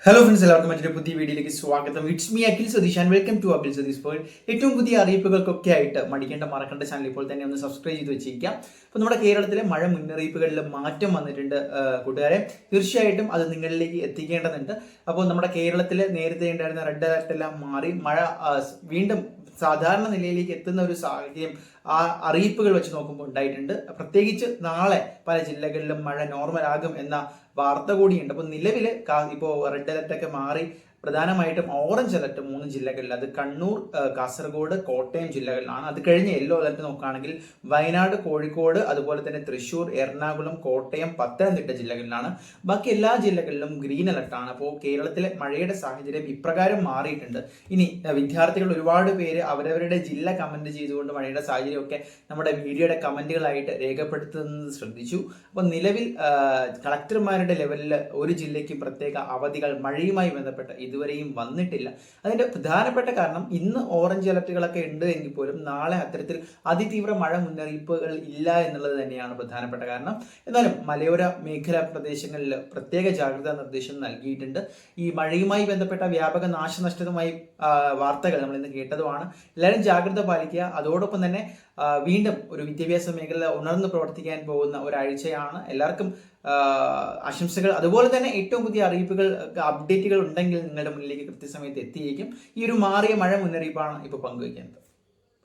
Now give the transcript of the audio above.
Hello friends, എല്ലാവർക്കും മറ്റൊരു പുതിയ വീഡിയോയിലേക്ക് സ്വാഗതം. It's me Akhil Satheesh and welcome to Akhil Satheesh Paul. ഏറ്റവും പുതിയ അറിയിപ്പുകൾക്കൊക്കെ ആയിട്ട് മറക്കേണ്ട ചാനൽ ഇപ്പോൾ തന്നെ ഒന്ന് സബ്സ്ക്രൈബ് ചെയ്ത് വെച്ചിരിക്കാം. അപ്പോൾ നമ്മുടെ കേരളത്തിലെ മഴ മുന്നറിയിപ്പുകളിൽ മാറ്റം വന്നിട്ടുണ്ട് കൂട്ടുകാരെ. തീർച്ചയായിട്ടും അത് നിങ്ങളിലേക്ക് എത്തിക്കേണ്ടതുണ്ട്. അപ്പോൾ നമ്മുടെ കേരളത്തിൽ നേരത്തെ ഉണ്ടായിരുന്ന റെഡ് അലർട്ട് എല്ലാം മാറി മഴ വീണ്ടും സാധാരണ നിലയിലേക്ക് എത്തുന്ന ഒരു സാഹചര്യം ആ അറിയിപ്പുകൾ വെച്ച് നോക്കുമ്പോൾ ഉണ്ടായിട്ടുണ്ട്. പ്രത്യേകിച്ച് നാളെ പല ജില്ലകളിലും മഴ നോർമൽ ആകും എന്ന വാർത്ത കൂടിയുണ്ട്. അപ്പോൾ നിലവിൽ ഇപ്പോൾ റെഡ് അലർട്ട് ഒക്കെ മാറി പ്രധാനമായിട്ടും ഓറഞ്ച് അലർട്ട് 3 ജില്ലകളിൽ, അത് കണ്ണൂർ, കാസർഗോഡ്, കോട്ടയം ജില്ലകളിലാണ്. അത് കഴിഞ്ഞ് യെല്ലോ അലർട്ട് നോക്കുകയാണെങ്കിൽ വയനാട്, കോഴിക്കോട്, അതുപോലെ തന്നെ തൃശ്ശൂർ, എറണാകുളം, കോട്ടയം, പത്തനംതിട്ട ജില്ലകളിലാണ്. ബാക്കി എല്ലാ ജില്ലകളിലും ഗ്രീൻ അലർട്ടാണ്. അപ്പോൾ കേരളത്തിലെ മഴയുടെ സാഹചര്യം ഇപ്രകാരം മാറിയിട്ടുണ്ട്. ഇനി വിദ്യാർത്ഥികൾ ഒരുപാട് പേര് അവരവരുടെ ജില്ല കമന്റ് ചെയ്തുകൊണ്ട് മഴയുടെ സാഹചര്യമൊക്കെ നമ്മുടെ വീഡിയോയുടെ കമന്റുകളായിട്ട് രേഖപ്പെടുത്തുന്നത് ശ്രദ്ധിച്ചു. അപ്പോൾ നിലവിൽ കളക്ടർമാരുടെ ലെവലിൽ ഒരു ജില്ലയ്ക്ക് പ്രത്യേക അവധികൾ മഴയുമായി ബന്ധപ്പെട്ട് ഇതുവരെയും വന്നിട്ടില്ല. അതിന്റെ പ്രധാനപ്പെട്ട കാരണം ഇന്ന് ഓറഞ്ച് അലർട്ടുകളൊക്കെ ഉണ്ട് എങ്കിൽ പോലും നാളെ അത്തരത്തിൽ അതിതീവ്ര മഴ മുന്നറിയിപ്പുകൾ ഇല്ല എന്നുള്ളത് തന്നെയാണ് പ്രധാനപ്പെട്ട കാരണം. എന്നാലും മലയോര മേഖലാ പ്രദേശങ്ങളിൽ പ്രത്യേക ജാഗ്രതാ നിർദ്ദേശം നൽകിയിട്ടുണ്ട്. ഈ മഴയുമായി ബന്ധപ്പെട്ട വ്യാപക നാശനഷ്ടവുമായി വാർത്തകൾ നമ്മൾ ഇന്ന് കേട്ടതുമാണ്. എല്ലാവരും ജാഗ്രത പാലിക്കുക. അതോടൊപ്പം തന്നെ വീണ്ടും ഒരു വിദ്യാഭ്യാസ മേഖല ഉണർന്ന് പ്രവർത്തിക്കാൻ പോകുന്ന ഒരാഴ്ചയാണ്. എല്ലാവർക്കും ആശംസകൾ. അതുപോലെ തന്നെ ഏറ്റവും പുതിയ അറിയിപ്പുകൾ, അപ്ഡേറ്റുകൾ ഉണ്ടെങ്കിൽ നിങ്ങളുടെ മുന്നിലേക്ക് കൃത്യസമയത്ത് എത്തിയേക്കും. ഈ ഒരു മാറിയ മഴ മുന്നറിയിപ്പാണ് ഇപ്പോൾ പങ്കുവയ്ക്കുന്നത്.